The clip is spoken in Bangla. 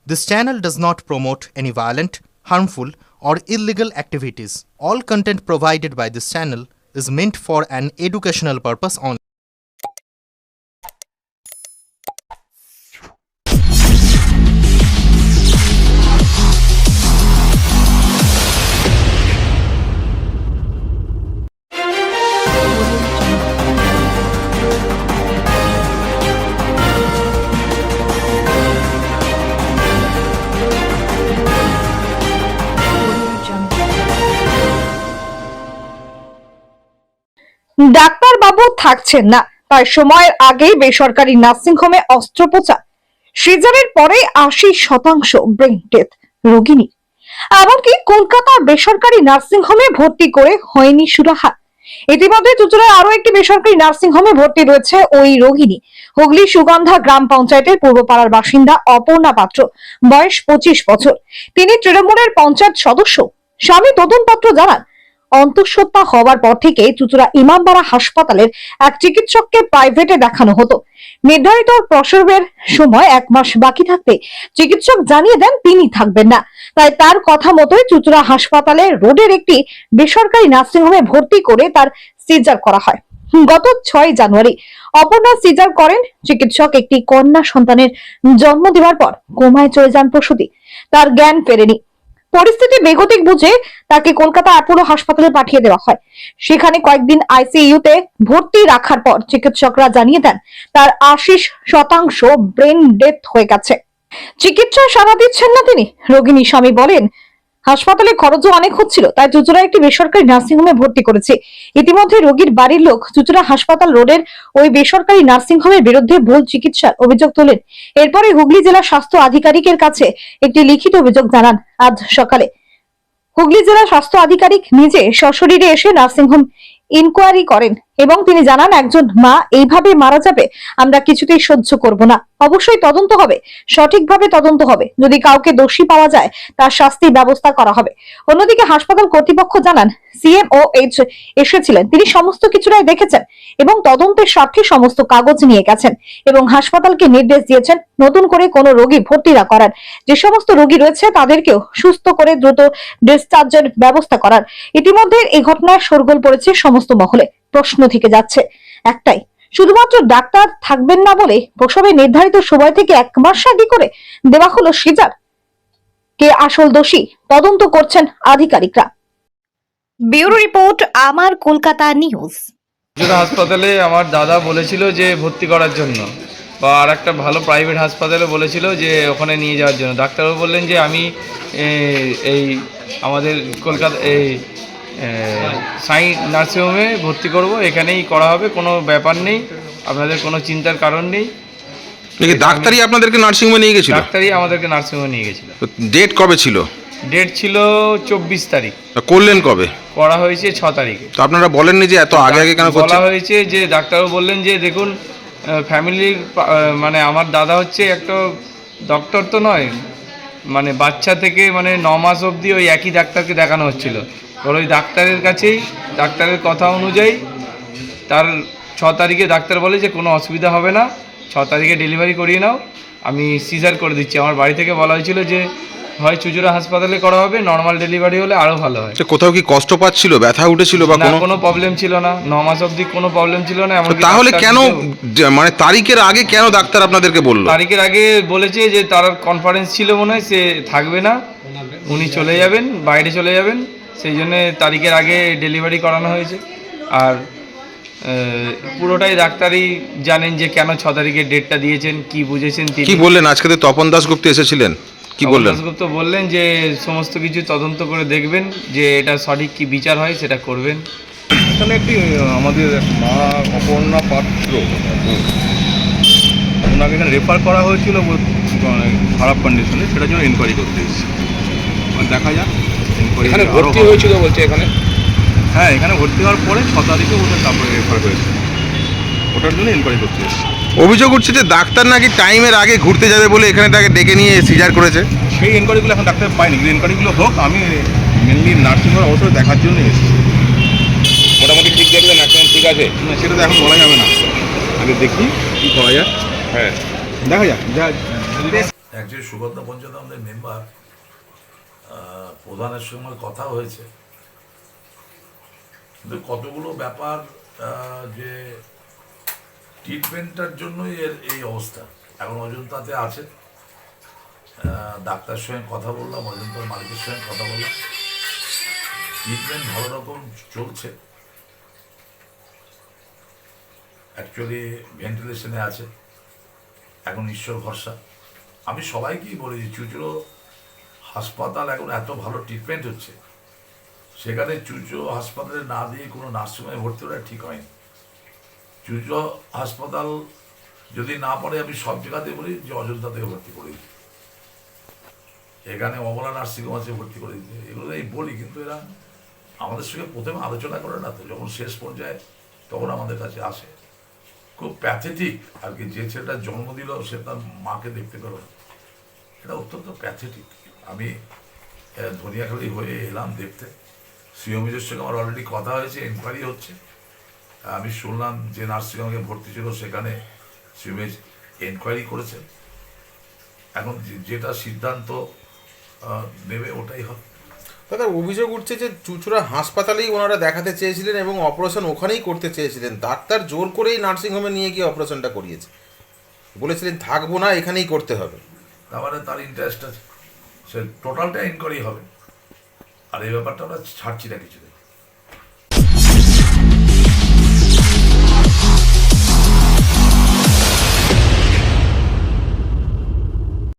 This channel does not promote any violent, harmful, or illegal activities. All content provided by this channel is meant for an educational purpose only. ডাক্তারবাবু থাকছেন না, তাই সময়ের আগেই বেসরকারি নার্সিংহোমে অস্ত্রোপচার। সিজারের পরে ৮০% ব্রেন ডেথ রোগিনী। এমনকি কলকাতার বেসরকারি নার্সিংহোমে ভর্তি করে হয়নি সুরাহা। ইতিমধ্যে চুঁচুড়ায় আরো একটি বেসরকারি নার্সিংহোমে ভর্তি রয়েছে ওই রোগিনী। হুগলি সুগন্ধা গ্রাম পঞ্চায়েতের পূর্বপাড়ার বাসিন্দা অপর্ণা পাত্র, বয়স ২৫ বছর। তিনি তৃণমূলের পঞ্চায়েত সদস্য। স্বামী তদন্তপত্র জানান, অন্তঃসত্ত্বা হওয়ার পর থেকে চুঁচুড়া ইমামবাড়া হাসপাতালের এক চিকিৎসককে প্রাইভেটে দেখানো হতো। নির্ধারিত প্রসবের সময় ১ মাস বাকি থাকতে চিকিৎসক জানিয়ে দেন তিনি থাকবেন না। তাই তার কথা মতোই চুঁচুড়া হাসপাতালে রোডের একটি বেসরকারি নার্সিংহোমে ভর্তি করে তার সিজার করা হয়। গত ৬ জানুয়ারি অপর্ণা সিজার করেন। চিকিৎসক একটি কন্যা সন্তানের জন্ম দেওয়ার পর কোমায় চলে যান প্রসূতি। তার জ্ঞান ফেরেনি। পরিস্থিতি বেগতিক বুঝে তাকে কলকাতা অ্যাপোলো হাসপাতালে পাঠিয়ে দেওয়া হয়। সেখানে কয়েকদিন আইসিইউতে ভর্তি রাখার পর চিকিৎসকরা জানিয়ে দেন তার ৮০% ব্রেন ডেথ হয়ে গেছে। চিকিৎসায় সাড়া দিচ্ছেন না তিনি। রোগিনী স্বামী বলেন, হাসপাতালে খরচও অনেক হচ্ছিল, তাই চুঁচুড়া একটি বেসরকারি নার্সিংহোমে ভর্তি করেছে। ইতিমধ্যে রোগীর বাড়ির লোক চুঁচুড়া হাসপাতাল রোডের ওই বেসরকারি নার্সিংহোমের বিরুদ্ধে ভুল চিকিৎসার অভিযোগ তোলেন। এরপরে হুগলি জেলা স্বাস্থ্য আধিকারিকের কাছে একটি লিখিত অভিযোগ জানান। আজ সকালে হুগলি জেলা স্বাস্থ্য আধিকারিক নিজে সশরীরে এসে নার্সিংহোম ইনকোয়ারি করেন এবং তিনি জানান, একজন মা এইভাবে মারা যাবে আমরা কিছুতেই সহ্য করব না। অবশ্যই তদন্ত হবে, সঠিকভাবে তদন্ত হবে। যদি কাউকে দোষী পাওয়া যায় তার শাস্তির ব্যবস্থা করা হবে। অন্যদিকে হাসপাতাল কর্তৃপক্ষ জানান, CMOH এসেছিলেন, তিনি সমস্ত কিছুটাই দেখেছেন এবং তদন্তের স্বার্থে সমস্ত কাগজ নিয়ে গেছেন এবং হাসপাতালকে নির্দেশ দিয়েছেন নতুন করে কোনো রোগী ভর্তি না করার। যে সমস্ত রোগী রয়েছে তাদেরকেও সুস্থ করে দ্রুত ডিসচার্জের ব্যবস্থা করার। ইতিমধ্যে এই ঘটনায় শোরগোল পড়েছে সমস্ত মহলে। প্রশ্ন থেকে যাচ্ছে একটাই, শুধুমাত্র ডাক্তার থাকবেন না বলে প্রসবের নির্ধারিত সময় থেকে ১ মাস আগে করে দেওয়া হলো সিজার। কে আসল দোষী তদন্ত করছেন আধিকারিকরা। ব্যুরো রিপোর্ট, আমার কলকাতা নিউজ। চুঁচুড়া হাসপাতালে আমার দাদা বলেছিল যে ভর্তি করার জন্য, বা আর একটা ভালো প্রাইভেট হাসপাতালে বলেছিল যে ওখানে নিয়ে যাওয়ার জন্য। ডাক্তারবাবু বললেন যে আমি এই আমাদের কলকাতা এই সাই নার্সিংহোমে ভর্তি করব, এখানেই করা হবে, কোনো ব্যাপার নেই, আপনাদের কোনো চিন্তার কারণ নেই। ডাক্তারই আপনাদেরকে নার্সিংহোমে নিয়ে গেছিল? ডাক্তারই আমাদেরকে নার্সিংহোমে নিয়ে গেছিল। ডেট কবে ছিল? ডেট ছিল ২৪ তারিখ। করলেন কবে? করা হয়েছে ৬ তারিখে। তো আপনারা বলেননি যে এত আগে আগে কেন করছেন? বলা হয়েছে যে ডাক্তারবাবু বললেন যে দেখুন, ফ্যামিলির মানে আমার দাদা হচ্ছে একটা ডক্টর তো নয়, মানে বাচ্চা থেকে মানে ৯ মাস অবধি ওই একই ডাক্তারকে দেখানো হচ্ছিল। ওর ওই ডাক্তারের কাছেই, ডাক্তারের কথা অনুযায়ী তার ৬ তারিখে ডাক্তার বলে যে কোনো অসুবিধা হবে না, ৬ তারিখে ডেলিভারি করিয়ে নাও, আমি সিজার করে দিচ্ছি। আমার বাড়ি থেকে বলা হয়েছিল যে হয় চুঁচুড়া হাসপাতালে করা হবে, নর্মাল ডেলিভারি হলে আরও ভালো হয়। কোথাও কি কষ্ট পাচ্ছিল, ব্যথা উঠেছিল বা কোনো প্রবলেম ছিল না, ৯ মাস অবধি কোনো প্রবলেম ছিল না। তাহলে কেন মানে তারিখের আগে কেন ডাক্তার আপনাদেরকে বললো? তারিখের আগে বলেছে যে তার কনফারেন্স ছিল মনে হয়, সে থাকবে না, উনি চলে যাবেন, বাইরে চলে যাবেন, সেই জন্য তারিখের আগে ডেলিভারি করানো হয়েছে। আর পুরোটাই ডাক্তারই জানেন যে কেন ৬ তারিখে ডেটটা দিয়েছেন, কি বুঝেছেন তিনি। কি বললেন? আজকে তো তপন দাশগুপ্ত এসেছিলেন, কি বললেন? দাশগুপ্ত বললেন যে সমস্ত কিছু তদন্ত করে দেখবেন, যে এটা সঠিক কি বিচার হয় সেটা করবেন। এখানে একটি আমাদের মা অপর্ণা পাত্র, ওনাকে এখানে রেফার করা হয়েছিল খারাপ কন্ডিশনে, সেটার জন্য এনকোয়ারি করতে এসেছি। দেখা যাক এখানে ভর্তি হয়েছিল বলছে এখানে। হ্যাঁ, এখানে ভর্তি হওয়ার পরে ৬ তারিখে ওদের তারপরে রেফার হয়েছে, ওটার জন্য এনকোয়ারি করতে এসেছি। অভিযোগ উঠছে যে ডাক্তার নাকি টাইমের আগে ঘুরতে যাবে বলে এখানে তাকে ডেকে নিয়ে সিজার করেছে। সেই এনকোয়ারিগুলো এখন ডাক্তার পাইনি, কিন্তু এনকোয়ারিগুলো হোক, আমি মেনলি নার্সিংহোম অবশ্যই দেখার জন্য এসেছি। মোটামুটি ঠিক দেখলেন, এখন ঠিক আছে? না, সেটা তো এখন বলা যাবে না, আগে দেখি কী করা যায়। হ্যাঁ, দেখা যাক। অ্যাকচুয়ালি সুগন্ধা পঞ্চায়েত আমাদের মেম্বার প্রধানের সঙ্গে কথা হয়েছে, কিন্তু কতগুলো ব্যাপার যে ট্রিটমেন্টটার জন্যই এর এই অবস্থা। এখন অজন্তাতে আছে, ডাক্তার সঙ্গে কথা বললাম, অজন্তার মালিকের সঙ্গে কথা বললাম, ট্রিটমেন্ট ভালো রকম চলছে, অ্যাকচুয়ালি ভেন্টিলেশনে আছে এখন, ঈশ্বর ভরসা। আমি সবাইকেই বলি যে চুঁচুড়ো হাসপাতাল এখন এত ভালো ট্রিটমেন্ট হচ্ছে, সেখানে চুঁচুড়ো হাসপাতালে না দিয়ে কোনো নার্সিংহোমে ভর্তি করা ঠিক হয়নি। চুঁচুড়ো হাসপাতাল যদি না পারে আমি সব জায়গাতে বলি যে অযোধ্যা থেকে ভর্তি করে দিই, এখানে অমলা নার্সিংহোম আছে ভর্তি করে দিতে, এগুলো এই বলি, কিন্তু এরা আমাদের সঙ্গে প্রথমে আলোচনা করে না, তো যখন শেষ পর্যায়ে তখন আমাদের কাছে আসে। খুব প্যাথেটিক আর কি, যে ছেলেটা জন্ম দিল সে তার মাকে দেখতে পেল, এটা অত্যন্ত প্যাথেটিক। আমি ধনিয়াখালি হয়ে এলাম দেখতে, সিওমিজের সঙ্গে আমার অলরেডি কথা হয়েছে, এনকোয়ারি হচ্ছে। আমি শুনলাম যে নার্সিংহোমে ভর্তি ছিল সেখানে সিওমিজ এনকোয়ারি করেছে, এখন যেটা সিদ্ধান্ত নেবে ওটাই হবে। দাদা, অভিযোগ উঠছে যে চুঁচুড়া হাসপাতালেই ওনারা দেখাতে চেয়েছিলেন এবং অপারেশন ওখানেই করতে চেয়েছিলেন, ডাক্তার জোর করেই নার্সিংহোমে নিয়ে গিয়ে অপারেশনটা করিয়েছে, বলেছিলেন থাকবো না, এখানেই করতে হবে। তার মানে তার ইন্টারেস্ট আছে, সে টোটালটা ইনকোয়ারি হবে, আর এই ব্যাপারটা আমরা ছাড়ছি না কিছুদিন।